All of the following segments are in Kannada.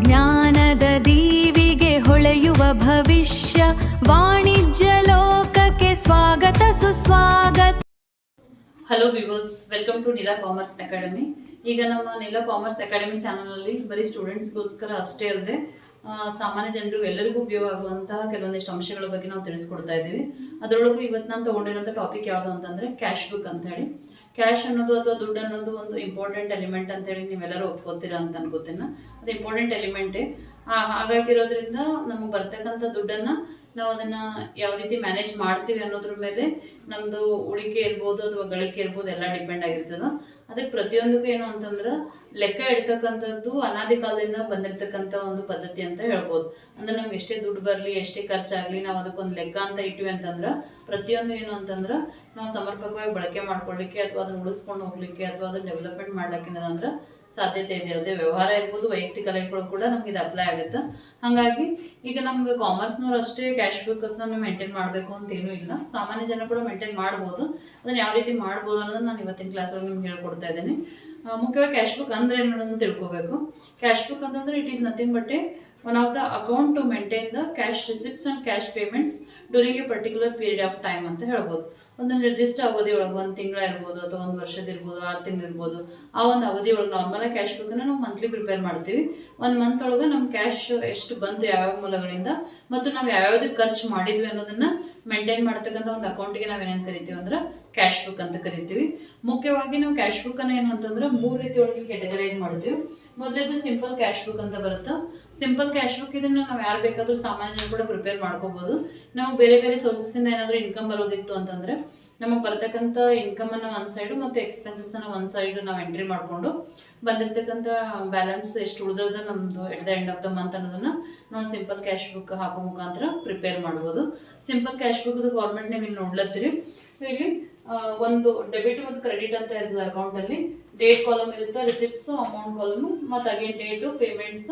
ಜ್ಞಾನದ ದೀವಿಗೆ ಹೊಳೆಯುವ ಭವಿಷ್ಯ ವಾಣಿಜ್ಯ ಲೋಕಕ್ಕೆ ಸ್ವಾಗತ ಸುಸ್ವಾಗತ. Hello viewers, welcome to Neela commerce academy. ಈಗ ನಮ್ಮ ನೀಲಾ ಕಾಮರ್ಸ್ ಅಕಾಡೆಮಿ ಚಾನಲಲ್ಲಿ ಬರೀ ಸ್ಟೂಡೆಂಟ್ಸ್ಗೋಸ್ಕರ ಅಷ್ಟೇ ಅಲ್ಲದೆ ಸಾಮಾನ್ಯ ಜನರಿಗೂ ಎಲ್ಲರಿಗೂ ಉಪಯೋಗ ಆಗುವಂತಹ ಕೆಲವೊಂದಿಷ್ಟು ಅಂಶಗಳ ಬಗ್ಗೆ ನಾವು ತಿಳಿಸ್ಕೊಡ್ತಾ ಇದ್ದೀವಿ. ಅದರೊಳಗೂ ಇವತ್ತು ನಾನು ತೊಗೊಂಡಿರೋಂಥ ಟಾಪಿಕ್ ಯಾವುದು ಅಂತಂದರೆ ಕ್ಯಾಶ್ ಬುಕ್ ಅಂತ ಹೇಳಿ. ಕ್ಯಾಶ್ ಅನ್ನೋದು ಅಥವಾ ದುಡ್ಡು ಅನ್ನೋದು ಒಂದು ಇಂಪಾರ್ಟೆಂಟ್ ಎಲಿಮೆಂಟ್ ಅಂತೇಳಿ ನೀವೆಲ್ಲರೂ ಒಪ್ಕೋತೀರಾ ಅಂತ ಅನ್ಕೋತೀನಿ. ಅದು ಇಂಪಾರ್ಟೆಂಟ್ ಎಲಿಮೆಂಟೇ. ಹಾಗಾಗಿರೋದ್ರಿಂದ ನಮಗೆ ಬರ್ತಕ್ಕಂಥ ದುಡ್ಡನ್ನು ನಾವು ಅದನ್ನು ಯಾವ ರೀತಿ ಮ್ಯಾನೇಜ್ ಮಾಡ್ತೀವಿ ಅನ್ನೋದ್ರ ಮೇಲೆ ನಮ್ಮದು ಉಳಿಕೆ ಇರ್ಬೋದು ಅಥವಾ ಗಳಿಕೆ ಇರ್ಬೋದು ಎಲ್ಲ ಡಿಪೆಂಡ್ ಆಗಿರ್ತದೆ. ಅದಕ್ಕೆ ಪ್ರತಿಯೊಂದಕ್ಕೂ ಏನು ಅಂತಂದ್ರೆ ಲೆಕ್ಕ ಇಡ್ತಕ್ಕಂಥದ್ದು ಅನಾದಿ ಕಾಲದಿಂದ ಬಂದಿರತಕ್ಕಂಥ ಒಂದು ಪದ್ಧತಿ ಅಂತ ಹೇಳ್ಬೋದು. ಅಂದ್ರೆ ನಮ್ಗೆ ಎಷ್ಟೇ ದುಡ್ಡು ಬರಲಿ, ಎಷ್ಟೇ ಖರ್ಚಾಗಲಿ, ನಾವು ಅದಕ್ಕೊಂದು ಲೆಕ್ಕ ಅಂತ ಇಟ್ವಿ ಅಂತಂದ್ರೆ ಪ್ರತಿಯೊಂದು ಏನು ಅಂತಂದ್ರೆ ನಾವು ಸಮರ್ಪಕವಾಗಿ ಬಳಕೆ ಮಾಡ್ಕೊಳ್ಳಿಕ್ಕೆ ಅಥವಾ ಅದನ್ನ ಉಳಿಸ್ಕೊಂಡು ಹೋಗ್ಲಿಕ್ಕೆ ಅಥವಾ ಅದನ್ನ ಡೆವಲಪ್ಮೆಂಟ್ ಮಾಡ್ಲಿಕ್ಕೆ ಏನದಂದ್ರೆ ಸಾಧ್ಯತೆ ಇದೆ. ಅದೇ ವ್ಯವಹಾರ ಇರ್ಬೋದು, ವೈಯಕ್ತಿಕ ಲೈಫ್ಗಳು ಕೂಡ ನಮ್ಗೆ ಇದು ಅಪ್ಲೈ ಆಗುತ್ತೆ. ಹಾಗಾಗಿ ಈಗ ನಮ್ಗೆ ಕಾಮರ್ಸ್ನವ್ರು ಅಷ್ಟೇ ಕ್ಯಾಶ್ ಬುಕ್ ನಾವು ಮೇಂಟೈನ್ ಮಾಡಬೇಕು ಅಂತ ಏನೂ ಇಲ್ಲ. ಸಾಮಾನ್ಯ ಜನ ಕೂಡ ಮೇಂಟೈನ್ ಮಾಡ್ಬೋದು. ಅದನ್ನ ಯಾವ ರೀತಿ ಮಾಡ್ಬೋದು ಅನ್ನೋದನ್ನ ನಾನು ಇವತ್ತಿನ ಕ್ಲಾಸ್ ಒಳಗೆ ನಿಮ್ಗೆ ಹೇಳ್ಕೊಡ್ತಾ ಇದ್ದೀನಿ. ಮುಖ್ಯವಾಗಿ ಕ್ಯಾಶ್ ಬುಕ್ ಅಂದ್ರೆ ಏನು ಅನ್ನೋದನ್ನ ತಿಳ್ಕೊಬೇಕು. ಕ್ಯಾಶ್ ಬುಕ್ ಅಂತಂದ್ರೆ it is nothing but one of the account to maintain the cash receipts and cash payments during a particular period of time ಅಂತ ಹೇಳ್ಬೋದು. ಒಂದು ನಿರ್ದಿಷ್ಟ ಅವಧಿ ಒಳಗೆ 1 ತಿಂಗಳ ಇರ್ಬೋದು ಅಥವಾ 1 ವರ್ಷದ ಇರ್ಬೋದು, 6 ತಿಂಗಳು ಇರ್ಬೋದು. ಆ ಒಂದು ಅವಧಿ ಒಳಗೆ ನಾರ್ಮಲಾಗಿ ಕ್ಯಾಶ್ ಬುಕ್ಕನ್ನು ನಾವು ಮಂತ್ಲಿ ಪ್ರಿಪೇರ್ ಮಾಡ್ತೀವಿ. 1 ಮಂತ್ ಒಳಗೆ ನಮ್ಮ ಕ್ಯಾಶ್ ಎಷ್ಟು ಬಂತು ಯಾವ್ಯಾವ ಮೂಲಗಳಿಂದ ಮತ್ತು ನಾವು ಯಾವ್ಯಾವ್ದಕ್ಕೆ ಖರ್ಚು ಮಾಡಿದ್ವಿ ಅನ್ನೋದನ್ನ ಮೇಂಟೈನ್ ಮಾಡ್ತಕ್ಕಂಥ ಒಂದು ಅಕೌಂಟಿಗೆ ನಾವೇನೇನು ಕರಿತೀವಿ ಅಂದ್ರೆ ಕ್ಯಾಶ್ ಬುಕ್ ಅಂತ ಕರಿತೀವಿ. ಮುಖ್ಯವಾಗಿ ನಾವು ಕ್ಯಾಶ್ ಬುಕ್ ಅನ್ನ ಏನು ಅಂತಂದ್ರೆ 3 ರೀತಿ ಒಳಗೆ ಕ್ಯಾಟಗರೈಸ್ ಮಾಡ್ತೀವಿ. ಮೊದಲೇದು ಸಿಂಪಲ್ ಕ್ಯಾಶ್ ಬುಕ್ ಅಂತ ಬರುತ್ತೆ. ಸಿಂಪಲ್ ಕ್ಯಾಶ್ ಬುಕ್ ಇದನ್ನ ನಾವು ಯಾರು ಬೇಕಾದ್ರೂ ಸಾಮಾನ್ಯ ಜನ ಕೂಡ ಪ್ರಿಪೇರ್ ಮಾಡ್ಕೋಬಹುದು. ನಾವು ಬೇರೆ ಬೇರೆ ಸೋರ್ಸಸ್ ಇಂದ ಏನಾದರೂ ಇನ್ಕಮ್ ಬರೋದಿತ್ತು ಅಂತಂದ್ರೆ ನಮಗೆ ಬರ್ತಕ್ಕಂಥ ಇನ್ಕಮ್ ಅನ್ನ ಒಂದು ಸೈಡ್ ಮತ್ತು ಎಕ್ಸ್ಪೆನ್ಸಸ್ ಅನ್ನ ಒಂದು ಸೈಡ್ ನಾವು ಎಂಟ್ರಿ ಮಾಡ್ಕೊಂಡು ಬಂದಿರತಕ್ಕಂಥ ಬ್ಯಾಲೆನ್ಸ್ ಎಷ್ಟು ಉಳಿದದ ನಮ್ದು at the end of the month ಅನ್ನೋದನ್ನ ನಾವು ಸಿಂಪಲ್ ಕ್ಯಾಶ್ ಬುಕ್ ಹಾಕೋ ಮುಖಾಂತರ ಪ್ರಿಪೇರ್ ಮಾಡ್ಬೋದು. ಸಿಂಪಲ್ ಕ್ಯಾಶ್ ಬುಕ್ ಫಾರ್ಮೆಟ್ ನೀವು ಇಲ್ಲಿ ನೋಡ್ಲತ್ತೀರಿ. ಸೊ ಇಲ್ಲಿ ಒಂದು ಡೆಬಿಟ್ ಮತ್ತು ಕ್ರೆಡಿಟ್ ಅಂತ ಇರ್ತದೆ. ಅಕೌಂಟ್ ಅಲ್ಲಿ ಡೇಟ್ ಕಾಲಮ್ ಇರುತ್ತೆ, ರಿಸಿಪ್ಟ್ಸ್, ಅಮೌಂಟ್ ಕಾಲಮ್, ಮತ್ತು again date, payments,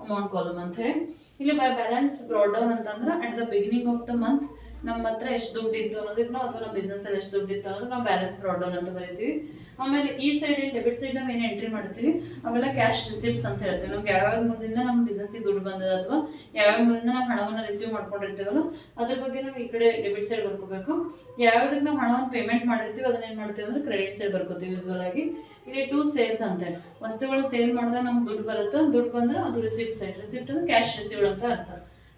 amount column ಅಂತ ಹೇಳಿ. ಇಲ್ಲಿ ಬೈ ಬ್ಯಾಲೆನ್ಸ್ ಬ್ರಾಡ್ ಡೌನ್ ಅಂತಂದ್ರೆ at the beginning of the month ನಮ್ಮ ಹತ್ರ ಎಷ್ಟು ದುಡ್ಡು ಇತ್ತು ಅನ್ನೋದಕ್ಕೆ ನಾವು ಅಥವಾ ನಮ್ಮ ಬಿಸ್ನೆಸ್ ಅಲ್ಲಿ ಎಷ್ಟು ದುಡ್ಡು ಇತ್ತು ಅನ್ನೋದು ನಾವು ಬ್ಯಾಲೆನ್ಸ್ ಬ್ರಾಡ್ ಡೌನ್ ಅಂತ ಬರೀತೀವಿ. ಆಮೇಲೆ ಈ ಸೈಡ್ ಏನು ಡೆಬಿಟ್ ಸೈಡ್ ನಾವು ಏನು ಎಂಟ್ರಿ ಮಾಡ್ತೀವಿ ಅವೆಲ್ಲ ಕ್ಯಾಶ್ ರಿಸಿಪ್ಟ್ಸ್ ಅಂತ ಹೇಳ್ತೀವಿ. ನಮ್ಗೆ ಯಾವ್ಯಾವ ಮೂಲದಿಂದ ನಮ್ಮ ಬಿಸ್ನೆಸ್ಗೆ ದುಡ್ಡು ಬಂದದ ಅಥವಾ ಯಾವ್ಯಾವ ಮೂಲದಿಂದ ನಾವು ಹಣವನ್ನು ರಿಸೀವ್ ಮಾಡ್ಕೊಂಡಿರ್ತೀವಲ್ಲ ಅದ್ರ ಬಗ್ಗೆ ನಾವು ಈ ಕಡೆ ಡೆಬಿಟ್ ಸೈಡ್ ಬರ್ಕೋಬೇಕು. ಯಾವ್ದಕ್ಕೆ ನಾವು ಹಣವನ್ನು ಪೇಮೆಂಟ್ ಮಾಡಿರ್ತೀವಿ ಅದನ್ನ ಏನು ಮಾಡ್ತೀವಿ ಅಂದ್ರೆ ಕ್ರೆಡಿಟ್ ಸೈಡ್ ಬರ್ಕೋತೀವಿ. ಯೂಸ್ವಲ್ ಆಗಿ ಇಲ್ಲಿ 2 ಸೇಲ್ಸ್ ಅಂತ ವಸ್ತುಗಳು ಸೇಲ್ ಮಾಡಿದಾಗ ನಮ್ಗೆ ದುಡ್ಡು ಬರುತ್ತೆ. ದುಡ್ಡು ಬಂದ್ರೆ ಅದು ರಿಸಿಪ್ಟ್ ಸೈಡ್. ರಿಸಿಪ್ಟ್ ಅಂದ್ರೆ ಕ್ಯಾಶ್ ರಿಸೀವ್ಡ್ ಅಂತ ಅರ್ಥ.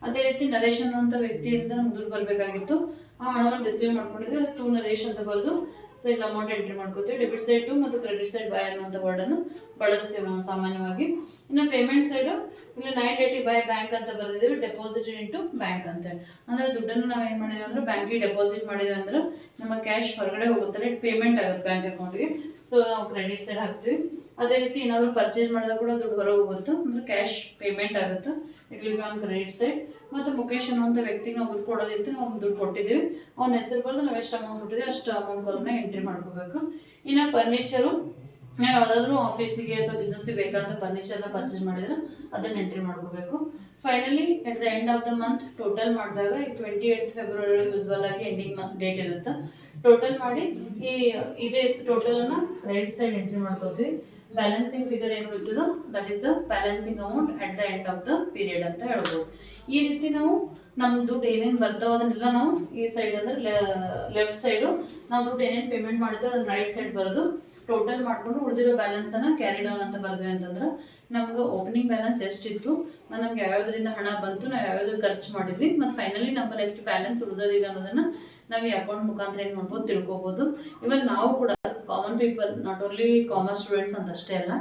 ಅದೇ ರೀತಿ ನರೇಶ್ ಅನ್ನುವಂಥ ವ್ಯಕ್ತಿಯಿಂದ ನಮ್ಗೆ ದುಡ್ಡು ಬರಬೇಕಾಗಿತ್ತು, ಆ ಹಣವನ್ನು ರಿಸೀವ್ ಮಾಡ್ಕೊಂಡಿದ್ವಿ, ಅದು ಟು ನರೇಶ್ ಅಂತ ಬರೆದು ಸೊ ಇಲ್ಲಿ ಅಮೌಂಟ್ ಎಂಟ್ರಿ ಮಾಡ್ಕೋತೀವಿ. ಡೆಬಿಟ್ ಸೈಡ್ ಟು ಮತ್ತು ಕ್ರೆಡಿಟ್ ಸೈಡ್ ಬೈ ಅನ್ನುವಂಥ ವರ್ಡನ್ನು ಬಳಸ್ತೀವಿ ನಾವು ಸಾಮಾನ್ಯವಾಗಿ. ಇನ್ನು ಪೇಮೆಂಟ್ ಸೈಡು ಇಲ್ಲಿ 980 ಬೈ ಬ್ಯಾಂಕ್ ಅಂತ ಬರೆದಿದ್ದೀವಿ, ಡೆಪಾಸಿಟೆಡ್ ಇಂಟು ಬ್ಯಾಂಕ್ ಅಂತೇಳಿ. ಅಂದರೆ ದುಡ್ಡನ್ನು ನಾವು ಏನು ಮಾಡಿದ್ವಿ ಅಂದ್ರೆ ಬ್ಯಾಂಕಿಗೆ ಡೆಪಾಸಿಟ್ ಮಾಡಿದ್ವಿ ಅಂದ್ರೆ ನಮ್ಮ ಕ್ಯಾಶ್ ಹೊರಗಡೆ ಹೋಗುತ್ತಲ್ಲ ಪೇಮೆಂಟ್ ಆಗುತ್ತೆ ಬ್ಯಾಂಕ್ ಅಕೌಂಟ್ಗೆ. ಸೊ ನಾವು ಕ್ರೆಡಿಟ್ ಸೈಡ್ ಹಾಕ್ತೀವಿ. ಅದೇ ರೀತಿ ಏನಾದರೂ ಪರ್ಚೇಸ್ ಮಾಡಿದಾಗ ಕೂಡ ದುಡ್ಡು ಹೊರಗೆ ಹೋಗುತ್ತೆ ಅಂದ್ರೆ ಕ್ಯಾಶ್ ಪೇಮೆಂಟ್ ಆಗುತ್ತೆ. It will be on credit side. ಮತ್ತು ಮುಖೇಶ್ ಅನ್ನುವಂಥ ವ್ಯಕ್ತಿಗೆ ನಾವು ದುಡ್ಡು ಕೊಡೋದಿತ್ತು, ನಾವು ದುಡ್ಡು ಕೊಟ್ಟಿದ್ದೀವಿ, ಅವ್ನ ಹೆಸರು ಬರೆದು ನಾವು ಎಷ್ಟು ಅಮೌಂಟ್ ಕೊಟ್ಟಿದ್ದೀವಿ ಅಷ್ಟು ಅಮೌಂಟ್ ಕಾಲನ್ನ ಎಂಟ್ರಿ ಮಾಡ್ಕೋಬೇಕು. ಇನ್ನು ಫರ್ನಿಚರು ನಾವು ಯಾವುದಾದ್ರೂ ಆಫೀಸಿಗೆ ಅಥವಾ ಬಿಸ್ನೆಸ್ಸಿಗೆ ಬೇಕಾದಂಥ ಫರ್ನಿಚರ್ನ ಪರ್ಚೇಸ್ ಮಾಡಿದ್ರೆ ಅದನ್ನ ಎಂಟ್ರಿ ಮಾಡ್ಕೋಬೇಕು. Finally at the end of the month total ಮಾಡಿದಾಗ ಈ 28 ಫೆಬ್ರವರಿ ಯೂಸ್ವಲ್ ಆಗಿ ಎಂಡಿಂಗ್ ಡೇಟ್ ಇರುತ್ತೆ. ಟೋಟಲ್ ಮಾಡಿ ಇದೇ ಟೋಟಲನ್ನು ಕ್ರೆಡಿಟ್ ಸೈಡ್ ಎಂಟ್ರಿ ಮಾಡ್ಕೋತೀವಿ. ಬ್ಯಾಲೆನ್ಸಿಂಗ್ ಫಿಗರ್ ಏನು ಇರ್ತದೋ that is the balancing amount at the end of the period ಅಂತ ಹೇಳ್ಬೋದು. ಈ ರೀತಿ ನಾವು ನಮ್ಮ ದುಡ್ಡು ಏನೇನು ಬರ್ತಾವ ಅದನ್ನೆಲ್ಲ ನಾವು ಈ ಸೈಡ್ ಅಂದ್ರೆ ಲೆಫ್ಟ್ ಸೈಡು ನಾವು ದುಡ್ಡು ಏನೇನು ಪೇಮೆಂಟ್ ಮಾಡಿದ್ವಿ ಅದನ್ನ ರೈಟ್ ಸೈಡ್ ಬರೆದು ಟೋಟಲ್ ಮಾಡ್ಕೊಂಡು ಉಳಿದಿರೋ ಬ್ಯಾಲೆನ್ಸ್ ಅನ್ನ ಕ್ಯಾರಿ ಡೌನ್ ಅಂತ ಬರ್ದ್ವಿ ಅಂತಂದ್ರೆ ನಮ್ಗೆ ಓಪನಿಂಗ್ ಬ್ಯಾಲೆನ್ಸ್ ಎಷ್ಟಿತ್ತು, ನಮ್ಗೆ ಯಾವ್ಯಾವ್ದ್ರಿಂದ ಹಣ ಬಂತು, ನಾವು ಯಾವ್ಯಾವ್ದು ಖರ್ಚು ಮಾಡಿದ್ವಿ, ಮತ್ತು ಫೈನಲಿ ನಮ್ಮಲ್ಲಿ ಎಷ್ಟು ಬ್ಯಾಲೆನ್ಸ್ ಉಳಿದಿದೆ ಅನ್ನೋದನ್ನ ನಾವು ಈ ಅಕೌಂಟ್ ಮುಖಾಂತರ ಏನು ಮಾಡ್ಬೋದು ತಿಳ್ಕೊಬೋದು. ಇವನ್ ನಾವು ಕೂಡ common people, not only commerce students ಅಂತ ಅಷ್ಟೇ ಅಲ್ಲ,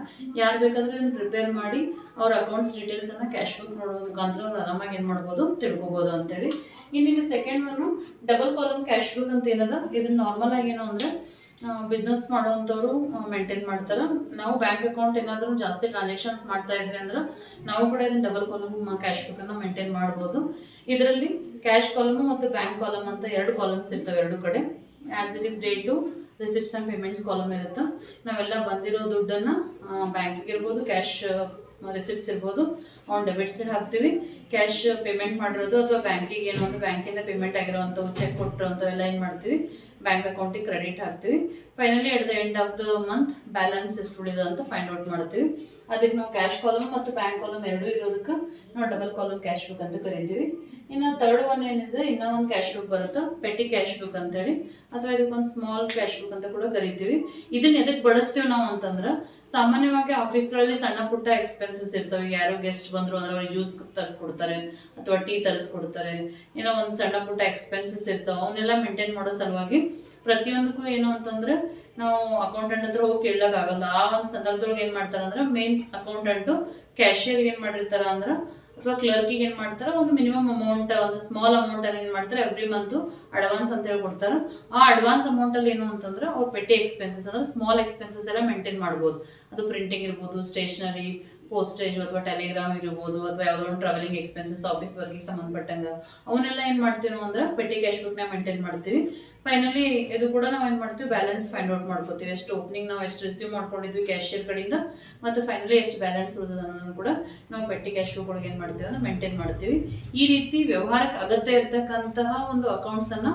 ಯಾರು ಬೇಕಾದ್ರೆ ಇದನ್ನು ಪ್ರಿಪೇರ್ ಮಾಡಿ ಅವ್ರ ಅಕೌಂಟ್ಸ್ ಡೀಟೇಲ್ಸ್ ಅನ್ನ ಕ್ಯಾಶ್ ಬುಕ್ ನೋಡೋ ಮುಖಾಂತರ ಅವ್ರು ಆರಾಮಾಗಿ ಏನು ಮಾಡ್ಬೋದು ತಿಳ್ಕೊಬೋದು ಅಂತೇಳಿ. ಇನ್ನಿನ್ನು second one double column cash book ಅಂತ ಏನದ, ಇದನ್ನ ನಾರ್ಮಲ್ ಆಗಿ ಏನು ಅಂದ್ರೆ ಬಿಸ್ನೆಸ್ ಮಾಡೋವಂಥವ್ರು ಮೇಂಟೈನ್ ಮಾಡ್ತಾರೆ. ನಾವು ಬ್ಯಾಂಕ್ ಅಕೌಂಟ್ ಏನಾದರೂ ಜಾಸ್ತಿ ಟ್ರಾನ್ಸಾಕ್ಷನ್ಸ್ ಮಾಡ್ತಾ ಇದ್ವಿ ಅಂದ್ರೆ ನಾವು ಕೂಡ ಇದನ್ನ ಡಬಲ್ ಕಾಲಮ್ ಕ್ಯಾಶ್ ಬುಕ್ಕನ್ನು ಮೇಂಟೈನ್ ಮಾಡ್ಬೋದು. ಇದರಲ್ಲಿ ಕ್ಯಾಶ್ ಕಾಲಮ್ ಮತ್ತು ಬ್ಯಾಂಕ್ ಕಾಲಮ್ ಅಂತ 2 ಕಾಲಮ್ಸ್ ಇರ್ತವೆ ಎರಡು ಕಡೆ. As it is date, receipts and payments column ಇರುತ್ತೆ. ನಾವೆಲ್ಲ ಬಂದಿರೋ ದುಡ್ಡನ್ನು ಬ್ಯಾಂಕಿಗೆ ಇರ್ಬೋದು, ಕ್ಯಾಶ್ ರಿಸಿಪ್ಟ್ಸ್ ಇರ್ಬೋದು, ಅವ್ನು ಡೆಬಿಟ್ ಸೈಡ್ ಹಾಕ್ತೀವಿ. ಕ್ಯಾಶ್ ಪೇಮೆಂಟ್ ಮಾಡಿರೋದು ಅಥವಾ ಬ್ಯಾಂಕಿಗೆ ಏನೋ ಒಂದು ಬ್ಯಾಂಕಿಂದ ಪೇಮೆಂಟ್ ಆಗಿರೋವಂಥವು ಚೆಕ್ ಕೊಟ್ಟಿರೋವಂಥವೆಲ್ಲ ಏನು ಮಾಡ್ತೀವಿ ಬ್ಯಾಂಕ್ ಅಕೌಂಟಿಗೆ ಕ್ರೆಡಿಟ್ ಹಾಕ್ತೀವಿ. Finally at the end of the month balance ಎಷ್ಟು ಉಳಿದ ಅಂತ ಫೈಂಡ್ ಔಟ್ ಮಾಡ್ತೀವಿ. ಅದಕ್ಕೆ ನಾವು ಕ್ಯಾಶ್ ಕಾಲಮ್ ಮತ್ತು ಬ್ಯಾಂಕ್ ಕಾಲಮ್ ಎರಡೂ ಇರೋದಕ್ಕೆ ನಾವು ಡಬಲ್ ಕಾಲಮ್ ಕ್ಯಾಶ್ ಬುಕ್ ಅಂತ ಕರಿತೀವಿ. ಇನ್ನು ಥರ್ಡ್ ಒನ್ ಏನಿದೆ, ಇನ್ನೂ ಒಂದು ಕ್ಯಾಶ್ ಬುಕ್ ಬರುತ್ತೆ, ಪೆಟಿ ಕ್ಯಾಶ್ ಬುಕ್ ಅಂತೇಳಿ, ಅಥವಾ ಇದಕ್ಕೊಂದು ಸ್ಮಾಲ್ ಕ್ಯಾಶ್ ಬುಕ್ ಅಂತ ಕೂಡ ಕರಿತೀವಿ. ಇದನ್ನ ಎದಕ್ಕೆ ಬಳಸ್ತೀವಿ ನಾವು ಅಂತಂದ್ರೆ, ಸಾಮಾನ್ಯವಾಗಿ ಆಫೀಸ್ಗಳಲ್ಲಿ ಸಣ್ಣ ಪುಟ್ಟ ಎಕ್ಸ್ಪೆನ್ಸಸ್ ಇರ್ತವೆ. ಯಾರೋ ಗೆಸ್ಟ್ ಬಂದರು ಅಂದ್ರೆ ಅವ್ರಿಗೆ ಜ್ಯೂಸ್ ತರಿಸ್ಕೊಡ್ತಾರೆ ಅಥವಾ ಟೀ ತರಿಸ್ಕೊಡ್ತಾರೆ, ಏನೋ ಒಂದು ಸಣ್ಣ ಪುಟ್ಟ ಎಕ್ಸ್ಪೆನ್ಸಸ್ ಇರ್ತಾವೆ. ಅವನ್ನೆಲ್ಲ ಮೇಂಟೈನ್ ಮಾಡೋ ಸಲುವಾಗಿ ಪ್ರತಿಯೊಂದಕ್ಕೂ ಏನು ಅಂತಂದ್ರೆ ನಾವು ಅಕೌಂಟೆಂಟ್ ಹತ್ರ ಹೋಗಿ ಕೇಳಕ್ಕಾಗಲ್ಲ. ಆ ಒಂದು ಸಂದರ್ಭದೊಳಗೆ ಏನು ಮಾಡ್ತಾರೆ ಅಂದ್ರೆ, ಮೇನ್ ಅಕೌಂಟೆಂಟು ಕ್ಯಾಶಿಯರ್ಗೆ ಏನು ಮಾಡಿರ್ತಾರ ಅಂದ್ರೆ ಅಥವಾ ಕ್ಲರ್ಕಿಗೆ ಏನು ಮಾಡ್ತಾರೆ, ಒಂದು ಮಿನಿಮಮ್ ಅಮೌಂಟ್, ಒಂದು ಸ್ಮಾಲ್ ಅಮೌಂಟ್ ಏನು ಮಾಡ್ತಾರೆ, ಎವ್ರಿ ಮಂತು ಅಡ್ವಾನ್ಸ್ ಅಂತ ಹೇಳಿ ಕೊಡ್ತಾರೆ. ಆ ಅಡ್ವಾನ್ಸ್ ಅಮೌಂಟಲ್ಲಿ ಏನು ಅಂತಂದ್ರೆ ಅವ್ರು ಪೆಟ್ಟಿ ಎಕ್ಸ್ಪೆನ್ಸಸ್ ಅಂದ್ರೆ ಸ್ಮಾಲ್ ಎಕ್ಸ್ಪೆನ್ಸಸ್ ಎಲ್ಲ ಮೇಂಟೈನ್ ಮಾಡ್ಬೋದು. ಅದು ಪ್ರಿಂಟಿಂಗ್ ಇರ್ಬೋದು, ಸ್ಟೇಷನರಿ, ಪೋಸ್ಟೇಜ್ ಅಥವಾ ಟೆಲಿಗ್ರಾಮ್ ಇರ್ಬೋದು, ಅಥವಾ ಯಾವುದೋ ಒಂದು ಟ್ರಾವೆಲಿಂಗ್ ಎಕ್ಸ್ಪೆನ್ಸಸ್ ಆಫೀಸ್ ವರ್ಕಿಗೆ ಸಂಬಂಧಪಟ್ಟಂಗೆ ಅವನ್ನೆಲ್ಲ ಏನು ಮಾಡ್ತೀವಿ ಅಂದ್ರೆ ಪೆಟ್ಟಿ ಕ್ಯಾಶ್ ಬುಕ್ನ ಮೇಂಟೈನ್ ಮಾಡ್ತೀವಿ. ಫೈನಲಿ ಇದು ಕೂಡ ನಾವು ಏನು ಮಾಡ್ತೀವಿ, ಬ್ಯಾಲೆನ್ಸ್ ಫೈಂಡ್ ಔಟ್ ಮಾಡ್ಕೋತೀವಿ. ಎಷ್ಟು ಓಪನಿಂಗ್ ನಾವು ಎಷ್ಟು ರಿಸೀವ್ ಮಾಡ್ಕೊಂಡಿದ್ವಿ ಕ್ಯಾಶಿಯರ್ ಕಡೆಯಿಂದ, ಮತ್ತು ಫೈನಲಿ ಎಷ್ಟು ಬ್ಯಾಲೆನ್ಸ್ ಉಳಿದನ್ನು ಕೂಡ ನಾವು ಪೆಟ್ಟಿ ಕ್ಯಾಶ್ ಬುಕ್ ಒಳಗೆ ಏನು ಮಾಡ್ತೀವಿ ಅಂದ್ರೆ ಮೇಂಟೈನ್ ಮಾಡ್ತೀವಿ. ಈ ರೀತಿ ವ್ಯವಹಾರಕ್ಕೆ ಅಗತ್ಯ ಇರ್ತಕ್ಕಂತಹ ಒಂದು ಅಕೌಂಟ್ಸನ್ನು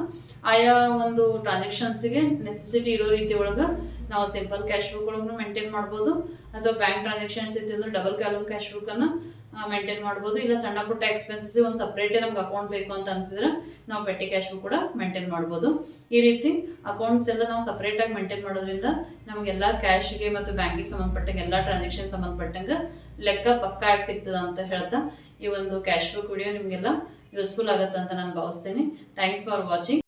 ಆಯಾ ಒಂದು ಟ್ರಾನ್ಸಾಕ್ಷನ್ಸ್ಗೆ ನೆಸೆಸಿಟಿ ಇರೋ ರೀತಿ ಒಳಗೆ ನಾವು ಸಿಂಪಲ್ ಕ್ಯಾಶ್ ಬುಕ್ ಒಳಗೂ ಮೇಂಟೈನ್ ಮಾಡ್ಬೋದು, ಅಥವಾ ಬ್ಯಾಂಕ್ ಟ್ರಾನ್ಸಾಕ್ಷನ್ಸ್ ಇತ್ತು ಡಬಲ್ ಕಾಲಮ್ ಕ್ಯಾಶ್ ಬುಕ್ಕನ್ನು ಮೇಂಟೈನ್ ಮಾಡ್ಬೋದು. ಇಲ್ಲ ಸಣ್ಣ ಪುಟ್ಟ ಎಕ್ಸ್ಪೆನ್ಸಸ್ ಒಂದು ಸಪ್ರೇಟೇ ನಮ್ಗೆ ಅಕೌಂಟ್ ಬೇಕು ಅಂತ ಅನ್ಸಿದ್ರೆ ನಾವು ಪೆಟ್ಟಿ ಕ್ಯಾಶ್ ಬುಕ್ ಕೂಡ ಮೇಂಟೈನ್ ಮಾಡ್ಬೋದು. ಈ ರೀತಿ ಅಕೌಂಟ್ಸ್ ಎಲ್ಲ ನಾವು ಸಪ್ರೇಟಾಗಿ ಮೇಂಟೈನ್ ಮಾಡೋದ್ರಿಂದ ನಮಗೆಲ್ಲ ಕ್ಯಾಶ್ಗೆ ಮತ್ತು ಬ್ಯಾಂಕಿಗೆ ಸಂಬಂಧಪಟ್ಟಂಗೆ ಎಲ್ಲ ಟ್ರಾನ್ಸಾಕ್ಷನ್ ಸಂಬಂಧಪಟ್ಟಂಗೆ ಲೆಕ್ಕ ಪಕ್ಕಾ ಆಗಿ ಸಿಗ್ತದೆ ಅಂತ ಹೇಳ್ತಾ ಈ ಒಂದು ಕ್ಯಾಶ್ ಬುಕ್ ವಿಡಿಯೋ ನಿಮಗೆಲ್ಲ ಯೂಸ್ಫುಲ್ ಆಗುತ್ತೆ ಅಂತ ನಾನು ಭಾವಿಸ್ತೀನಿ. Thanks for watching.